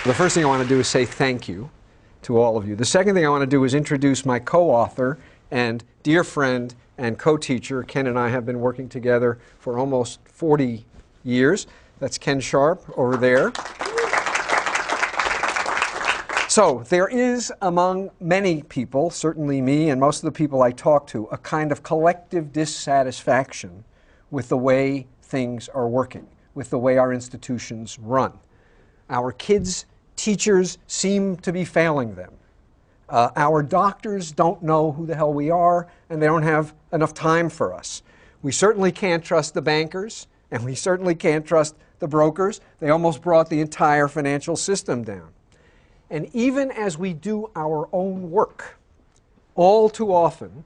The first thing I want to do is say thank you to all of you. The second thing I want to do is introduce my co-author and dear friend and co-teacher. Ken and I have been working together for almost 40 years. That's Ken Sharp over there. So there is among many people, certainly me and most of the people I talk to, a kind of collective dissatisfaction with the way things are working, with the way our institutions run. Our kids' teachers seem to be failing them. Our doctors don't know who the hell we are, and they don't have enough time for us. We certainly can't trust the bankers, and we certainly can't trust the brokers. They almost brought the entire financial system down. And even as we do our own work, all too often,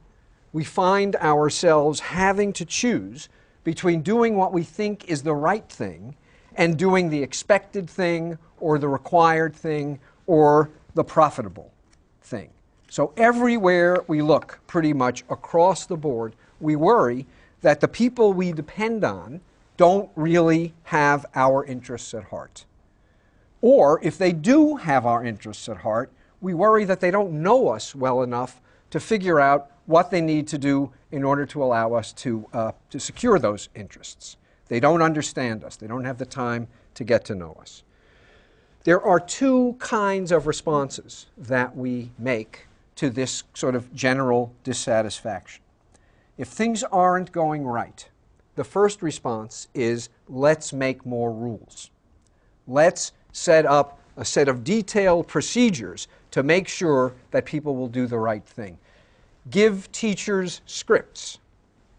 we find ourselves having to choose between doing what we think is the right thing and doing the expected thing or the required thing or the profitable thing. So everywhere we look, pretty much across the board, we worry that the people we depend on don't really have our interests at heart. Or if they do have our interests at heart, we worry that they don't know us well enough to figure out what they need to do in order to allow us to secure those interests. They don't understand us. They don't have the time to get to know us. There are two kinds of responses that we make to this sort of general dissatisfaction. If things aren't going right, the first response is, let's make more rules. Let's set up a set of detailed procedures to make sure that people will do the right thing. Give teachers scripts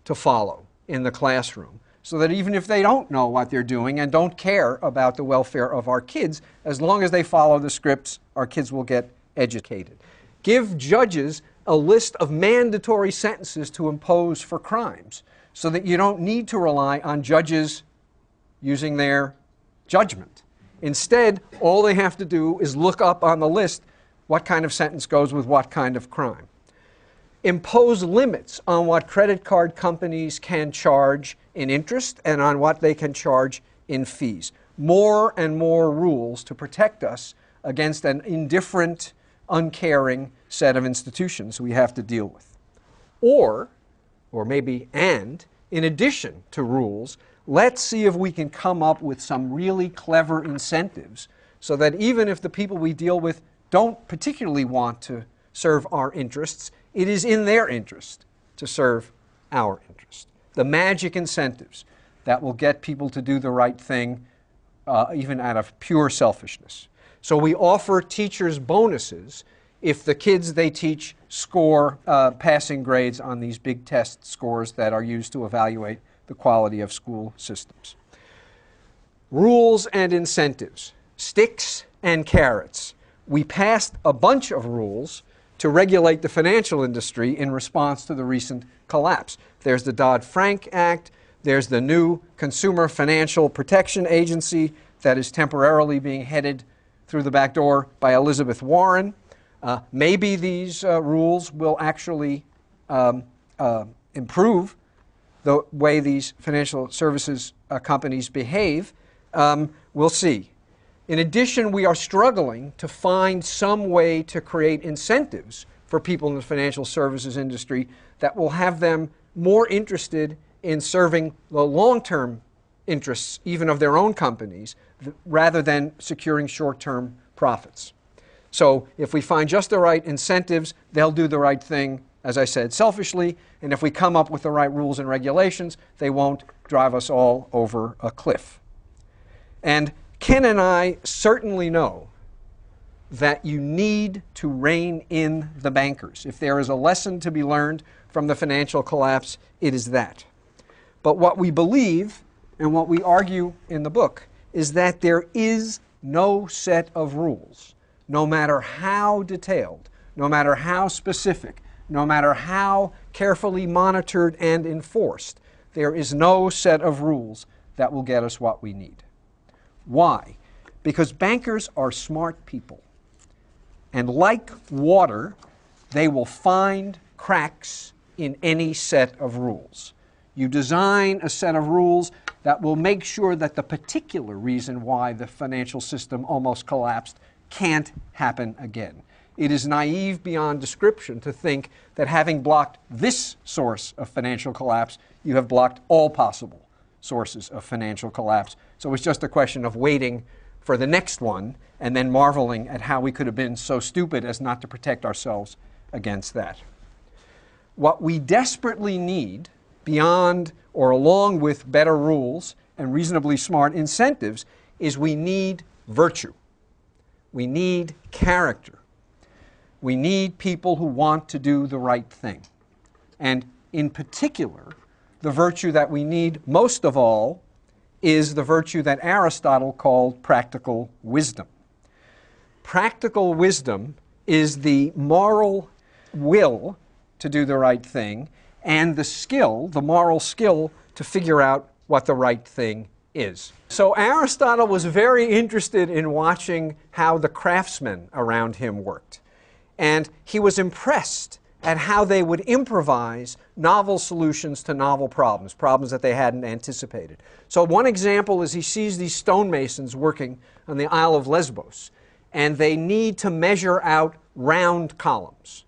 to follow in the classroom so that even if they don't know what they're doing and don't care about the welfare of our kids, as long as they follow the scripts, our kids will get educated. Give judges a list of mandatory sentences to impose for crimes so that you don't need to rely on judges using their judgment. Instead, all they have to do is look up on the list what kind of sentence goes with what kind of crime. Impose limits on what credit card companies can charge in interest and on what they can charge in fees. More and more rules to protect us against an indifferent, uncaring set of institutions we have to deal with. Or maybe in addition to rules, let's see if we can come up with some really clever incentives so that even if the people we deal with don't particularly want to serve our interests, it is in their interest to serve our interest. The magic incentives that will get people to do the right thing even out of pure selfishness. So we offer teachers bonuses if the kids they teach score passing grades on these big test scores that are used to evaluate the quality of school systems. Rules and incentives, sticks and carrots. We passed a bunch of rules to regulate the financial industry in response to the recent collapse. There's the Dodd-Frank Act, there's the new Consumer Financial Protection Agency that is temporarily being headed through the back door by Elizabeth Warren. Maybe these rules will actually improve the way these financial services companies behave. We'll see. In addition, we are struggling to find some way to create incentives for people in the financial services industry that will have them more interested in serving the long-term interests, even of their own companies, rather than securing short-term profits. So if we find just the right incentives, they'll do the right thing, as I said, selfishly, and if we come up with the right rules and regulations, they won't drive us all over a cliff. And Ken and I certainly know that you need to rein in the bankers. If there is a lesson to be learned from the financial collapse, it is that. But what we believe, and what we argue in the book, is that there is no set of rules, no matter how detailed, no matter how specific, no matter how carefully monitored and enforced, there is no set of rules that will get us what we need. Why? Because bankers are smart people. And like water, they will find cracks in any set of rules. You design a set of rules that will make sure that the particular reason why the financial system almost collapsed can't happen again. It is naive beyond description to think that having blocked this source of financial collapse, you have blocked all possible sources of financial collapse. So it's just a question of waiting for the next one and then marveling at how we could have been so stupid as not to protect ourselves against that. What we desperately need, beyond or along with better rules and reasonably smart incentives, is we need virtue. We need character. We need people who want to do the right thing. And in particular, the virtue that we need most of all is the virtue that Aristotle called practical wisdom. Practical wisdom is the moral will to do the right thing and the skill, the moral skill, to figure out what the right thing is. So Aristotle was very interested in watching how the craftsmen around him worked. And he was impressed at how they would improvise novel solutions to novel problems, problems that they hadn't anticipated. So one example is he sees these stonemasons working on the Isle of Lesbos, and they need to measure out round columns.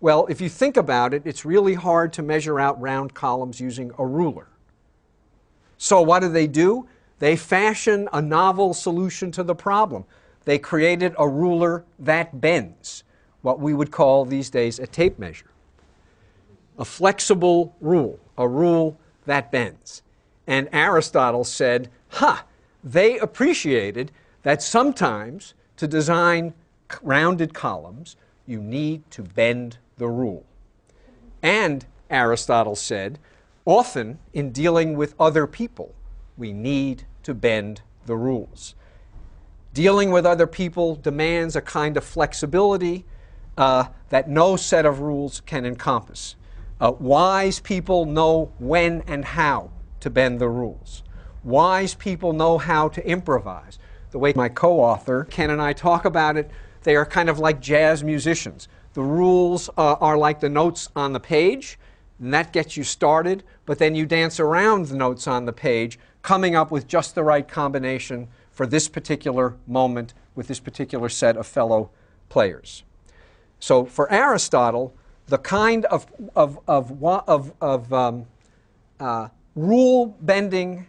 Well, if you think about it, it's really hard to measure out round columns using a ruler. So what do? They fashion a novel solution to the problem. They created a ruler that bends, what we would call these days a tape measure. A flexible rule, a rule that bends. And Aristotle said, they appreciated that sometimes to design rounded columns, you need to bend the rule. And Aristotle said, often in dealing with other people, we need to bend the rules. Dealing with other people demands a kind of flexibility that no set of rules can encompass. Wise people know when and how to bend the rules. Wise people know how to improvise. The way my co-author, Ken, and I talk about it, they are kind of like jazz musicians. The rules are like the notes on the page, and that gets you started, but then you dance around the notes on the page, coming up with just the right combination for this particular moment with this particular set of fellow players. So for Aristotle, the kind of rule bending,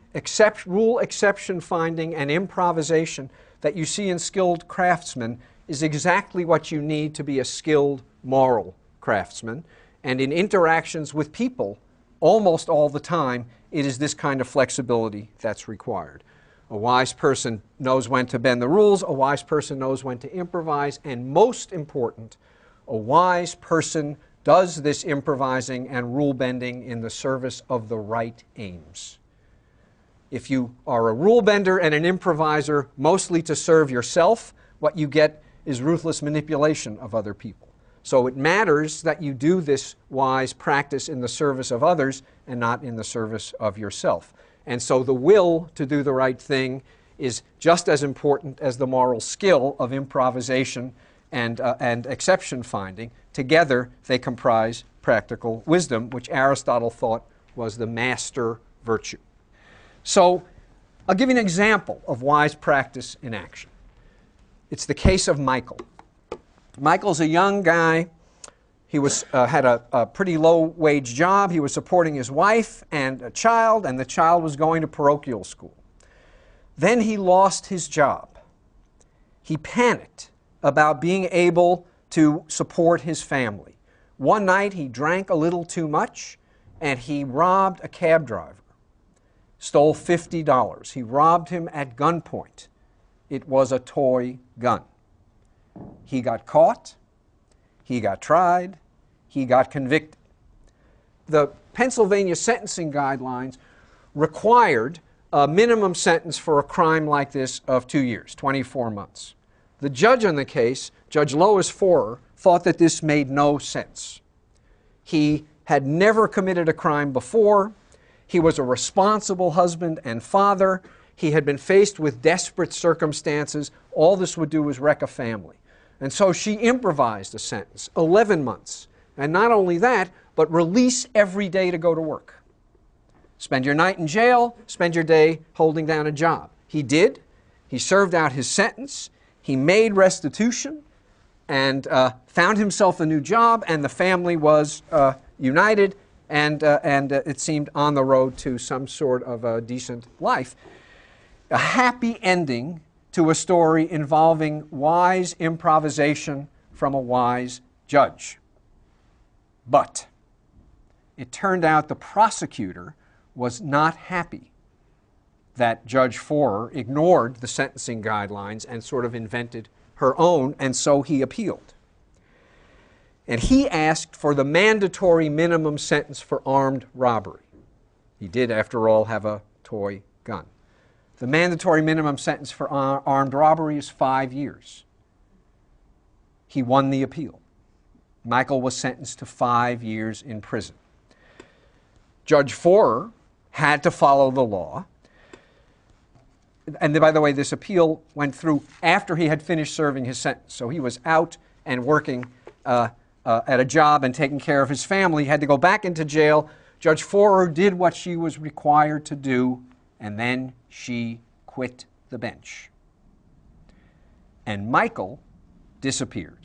rule exception finding, and improvisation that you see in skilled craftsmen is exactly what you need to be a skilled moral craftsman. And in interactions with people, almost all the time, it is this kind of flexibility that's required. A wise person knows when to bend the rules, a wise person knows when to improvise, and most important, a wise person does this improvising and rule bending in the service of the right aims. If you are a rule bender and an improviser mostly to serve yourself, what you get is ruthless manipulation of other people. So it matters that you do this wise practice in the service of others and not in the service of yourself. And so the will to do the right thing is just as important as the moral skill of improvisation and exception finding. Together, they comprise practical wisdom, which Aristotle thought was the master virtue. So I'll give you an example of wise practice in action. It's the case of Michael. Michael's a young guy. He had a pretty low-wage job. He was supporting his wife and a child, and the child was going to parochial school. Then he lost his job. He panicked about being able to support his family. One night he drank a little too much, and he robbed a cab driver, stole $50. He robbed him at gunpoint. It was a toy gun. He got caught, he got tried, he got convicted. The Pennsylvania sentencing guidelines required a minimum sentence for a crime like this of 2 years, 24 months. The judge on the case, Judge Lois Forer, thought that this made no sense. He had never committed a crime before. He was a responsible husband and father. He had been faced with desperate circumstances. All this would do was wreck a family. And so she improvised a sentence, 11 months. And not only that, but release every day to go to work. Spend your night in jail, spend your day holding down a job. He did. He served out his sentence. He made restitution and found himself a new job, and the family was united, and it seemed on the road to some sort of a decent life. A happy ending to a story involving wise improvisation from a wise judge. But it turned out the prosecutor was not happy that Judge Forer ignored the sentencing guidelines and sort of invented her own, and so he appealed. And he asked for the mandatory minimum sentence for armed robbery. He did, after all, have a toy gun. The mandatory minimum sentence for armed robbery is 5 years. He won the appeal. Michael was sentenced to 5 years in prison. Judge Forer had to follow the law. And by the way, this appeal went through after he had finished serving his sentence. So he was out and working at a job and taking care of his family. He had to go back into jail. Judge Forer did what she was required to do, and then she quit the bench. And Michael disappeared.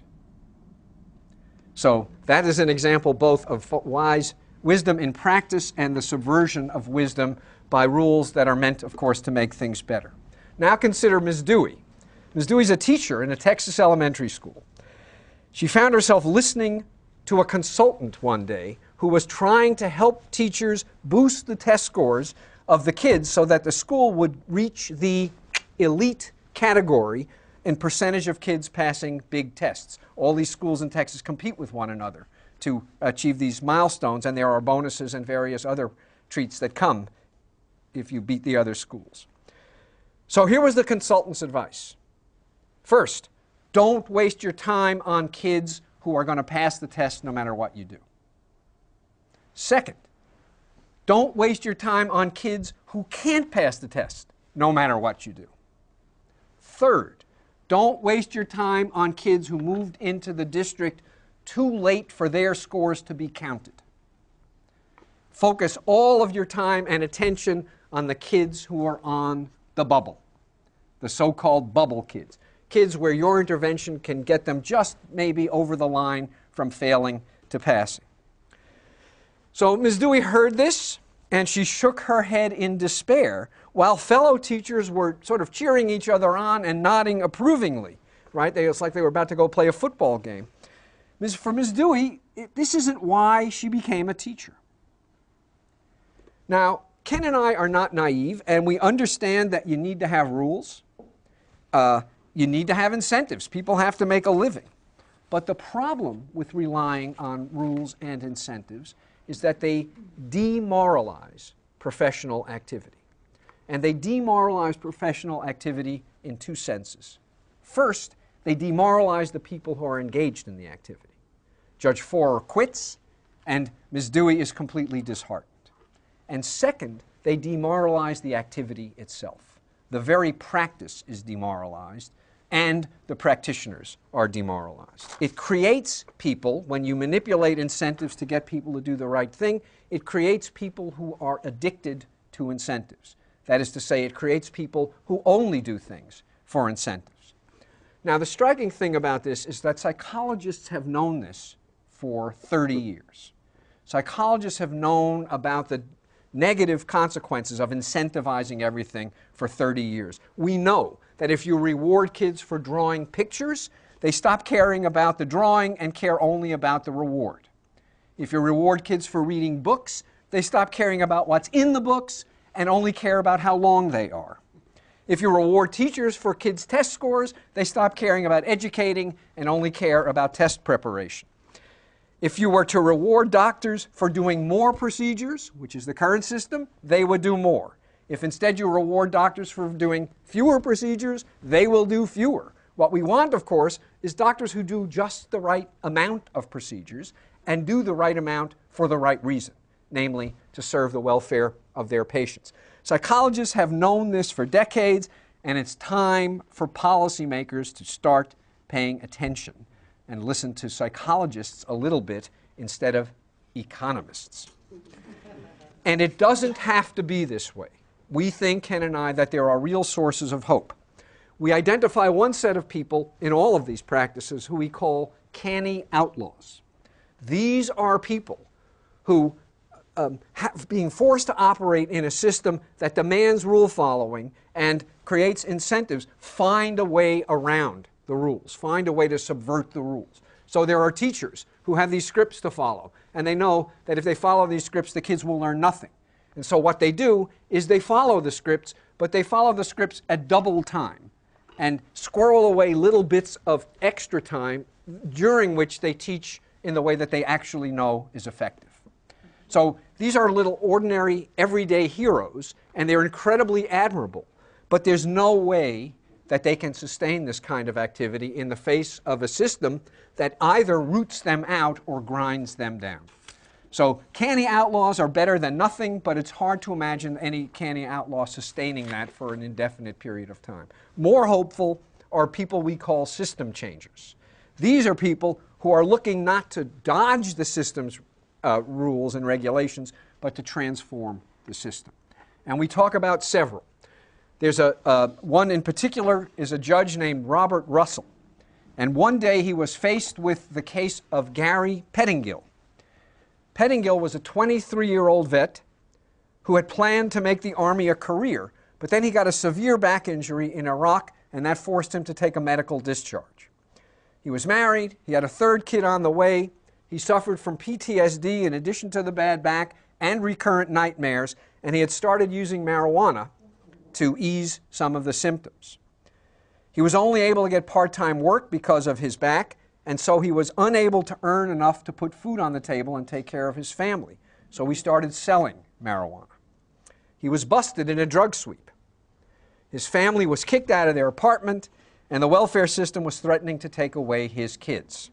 So that is an example both of wise wisdom in practice and the subversion of wisdom by rules that are meant, of course, to make things better. Now consider Ms. Dewey. Ms. Dewey's a teacher in a Texas elementary school. She found herself listening to a consultant one day who was trying to help teachers boost the test scores of the kids so that the school would reach the elite category in percentage of kids passing big tests. All these schools in Texas compete with one another to achieve these milestones, and there are bonuses and various other treats that come if you beat the other schools. So here was the consultant's advice. First, don't waste your time on kids who are going to pass the test no matter what you do. Second, don't waste your time on kids who can't pass the test no matter what you do. Third, don't waste your time on kids who moved into the district too late for their scores to be counted. Focus all of your time and attention on the kids who are on the bubble, the so-called bubble kids, kids where your intervention can get them just maybe over the line from failing to passing. So Ms. Dewey heard this, and she shook her head in despair, while fellow teachers were sort of cheering each other on and nodding approvingly, right? It's like they were about to go play a football game. For Ms. Dewey, this isn't why she became a teacher. Now, Ken and I are not naive, and we understand that you need to have rules. You need to have incentives. People have to make a living. But the problem with relying on rules and incentives is that they demoralize professional activity. And they demoralize professional activity in two senses. First, they demoralize the people who are engaged in the activity. Judge Forer quits, and Ms. Dewey is completely disheartened. And second, they demoralize the activity itself. The very practice is demoralized, and the practitioners are demoralized. It creates people, when you manipulate incentives to get people to do the right thing, it creates people who are addicted to incentives. That is to say, it creates people who only do things for incentives. Now, the striking thing about this is that psychologists have known this for 30 years. Psychologists have known about the negative consequences of incentivizing everything for 30 years. We know that if you reward kids for drawing pictures, they stop caring about the drawing and care only about the reward. If you reward kids for reading books, they stop caring about what's in the books and only care about how long they are. If you reward teachers for kids' test scores, they stop caring about educating and only care about test preparation. If you were to reward doctors for doing more procedures, which is the current system, they would do more. If instead you reward doctors for doing fewer procedures, they will do fewer. What we want, of course, is doctors who do just the right amount of procedures and do the right amount for the right reason, namely to serve the welfare of their patients. Psychologists have known this for decades, and it's time for policymakers to start paying attention and listen to psychologists a little bit instead of economists. And it doesn't have to be this way. We think, Ken and I, that there are real sources of hope. We identify one set of people in all of these practices who we call canny outlaws. These are people who, being forced to operate in a system that demands rule following and creates incentives, find a way around the rules, find a way to subvert the rules. So there are teachers who have these scripts to follow, and they know that if they follow these scripts, the kids will learn nothing. And so what they do is they follow the scripts, but they follow the scripts at double time and squirrel away little bits of extra time during which they teach in the way that they actually know is effective. So these are little ordinary, everyday heroes, and they're incredibly admirable. But there's no way that they can sustain this kind of activity in the face of a system that either roots them out or grinds them down. So canny outlaws are better than nothing, but it's hard to imagine any canny outlaw sustaining that for an indefinite period of time. More hopeful are people we call system changers. These are people who are looking not to dodge the system's rules and regulations, but to transform the system. And we talk about several. There's one in particular is a judge named Robert Russell. And one day he was faced with the case of Gary Pettingill. Pettingill was a 23-year-old vet who had planned to make the Army a career, but then he got a severe back injury in Iraq, and that forced him to take a medical discharge. He was married, he had a third kid on the way, he suffered from PTSD in addition to the bad back and recurrent nightmares, and he had started using marijuana to ease some of the symptoms. He was only able to get part-time work because of his back, and so he was unable to earn enough to put food on the table and take care of his family. So he started selling marijuana. He was busted in a drug sweep. His family was kicked out of their apartment, and the welfare system was threatening to take away his kids.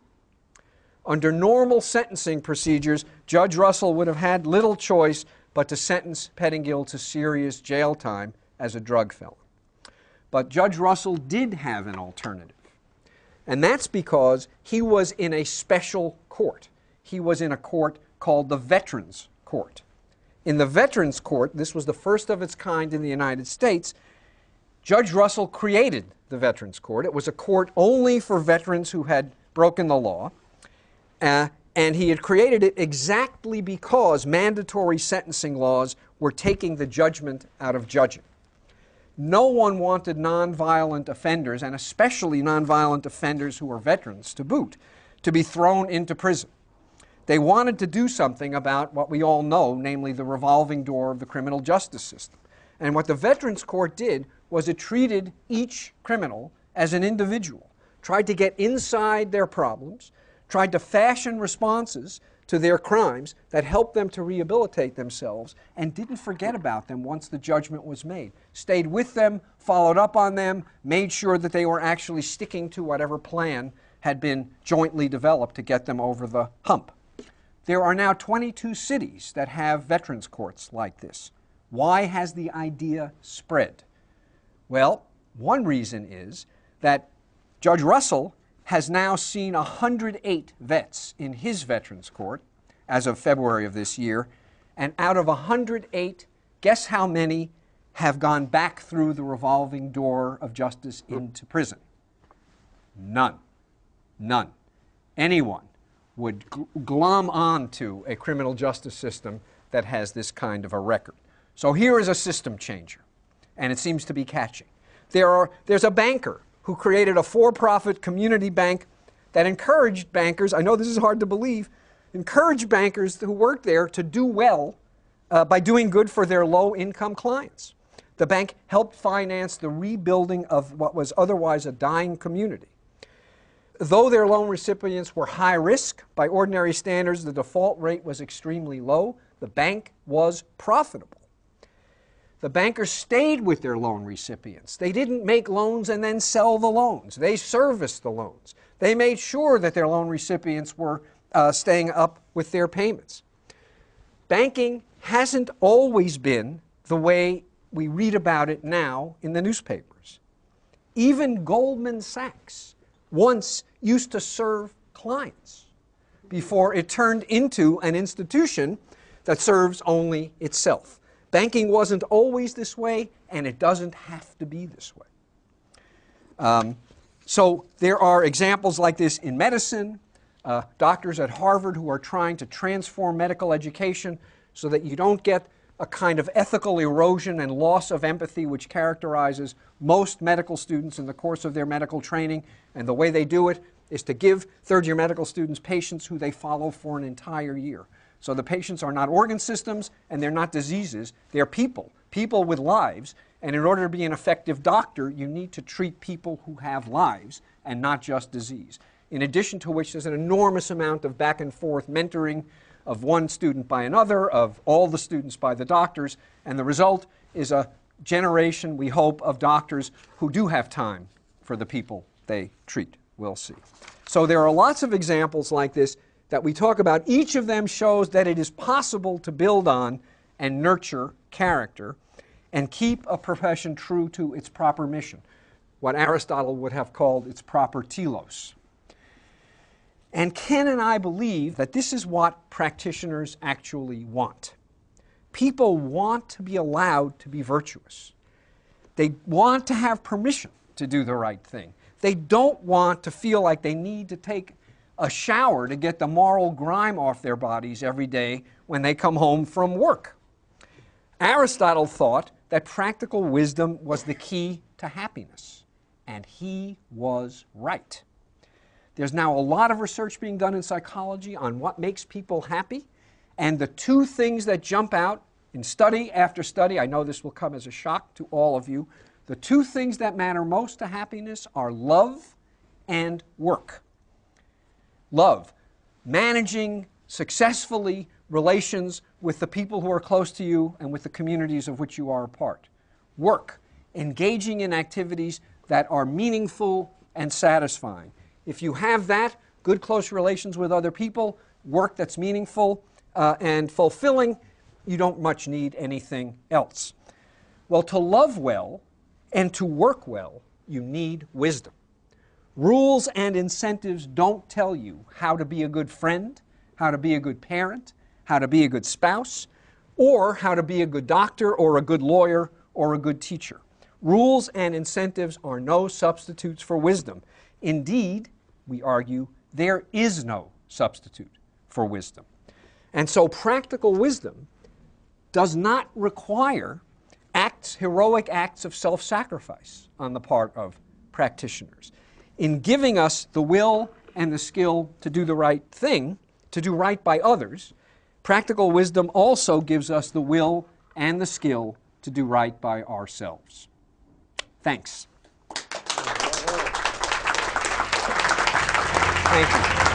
Under normal sentencing procedures, Judge Russell would have had little choice but to sentence Pettingill to serious jail time as a drug felon. But Judge Russell did have an alternative. And that's because he was in a special court. He was in a court called the Veterans Court. In the Veterans Court, this was the first of its kind in the United States, Judge Russell created the Veterans Court. It was a court only for veterans who had broken the law. And he had created it exactly because mandatory sentencing laws were taking the judgment out of judging. No one wanted nonviolent offenders, and especially nonviolent offenders who were veterans to boot, to be thrown into prison. They wanted to do something about what we all know, namely the revolving door of the criminal justice system. And what the Veterans Court did was it treated each criminal as an individual, tried to get inside their problems, tried to fashion responses to their crimes that helped them to rehabilitate themselves, and didn't forget about them once the judgment was made. Stayed with them, followed up on them, made sure that they were actually sticking to whatever plan had been jointly developed to get them over the hump. There are now 22 cities that have veterans courts like this. Why has the idea spread? Well, one reason is that Judge Russell has now seen 108 vets in his Veterans Court as of February of this year, and out of 108, guess how many have gone back through the revolving door of justice into prison? None. None. Anyone would glom on to a criminal justice system that has this kind of a record. So here is a system changer, and it seems to be catching. There's a banker who created a for-profit community bank that encouraged bankers, I know this is hard to believe, encouraged bankers who worked there to do well by doing good for their low-income clients. The bank helped finance the rebuilding of what was otherwise a dying community. Though their loan recipients were high risk, by ordinary standards, the default rate was extremely low. The bank was profitable. The bankers stayed with their loan recipients. They didn't make loans and then sell the loans. They serviced the loans. They made sure that their loan recipients were staying up with their payments. Banking hasn't always been the way we read about it now in the newspapers. Even Goldman Sachs once used to serve clients before it turned into an institution that serves only itself. Banking wasn't always this way, and it doesn't have to be this way. So there are examples like this in medicine, doctors at Harvard who are trying to transform medical education so that you don't get a kind of ethical erosion and loss of empathy which characterizes most medical students in the course of their medical training. And the way they do it is to give third-year medical students patients who they follow for an entire year. So the patients are not organ systems and they're not diseases, they're people with lives. And in order to be an effective doctor, you need to treat people who have lives and not just disease. In addition to which, there's an enormous amount of back and forth mentoring of one student by another, of all the students by the doctors, and the result is a generation, we hope, of doctors who do have time for the people they treat. We'll see. So there are lots of examples like this that we talk about. Each of them shows that it is possible to build on and nurture character and keep a profession true to its proper mission, what Aristotle would have called its proper telos. And Ken and I believe that this is what practitioners actually want. People want to be allowed to be virtuous. They want to have permission to do the right thing. They don't want to feel like they need to take a shower to get the moral grime off their bodies every day when they come home from work. Aristotle thought that practical wisdom was the key to happiness, and he was right. There's now a lot of research being done in psychology on what makes people happy, and the two things that jump out in study after study, I know this will come as a shock to all of you, the two things that matter most to happiness are love and work. Love, managing successfully relations with the people who are close to you and with the communities of which you are a part. Work, engaging in activities that are meaningful and satisfying. If you have that, good close relations with other people, work that's meaningful and fulfilling, you don't much need anything else. Well, to love well and to work well, you need wisdom. Rules and incentives don't tell you how to be a good friend, how to be a good parent, how to be a good spouse, or how to be a good doctor or a good lawyer or a good teacher. Rules and incentives are no substitutes for wisdom. Indeed, we argue, there is no substitute for wisdom. And so practical wisdom does not require heroic acts of self-sacrifice on the part of practitioners. In giving us the will and the skill to do the right thing, to do right by others, practical wisdom also gives us the will and the skill to do right by ourselves. Thanks. Thank you.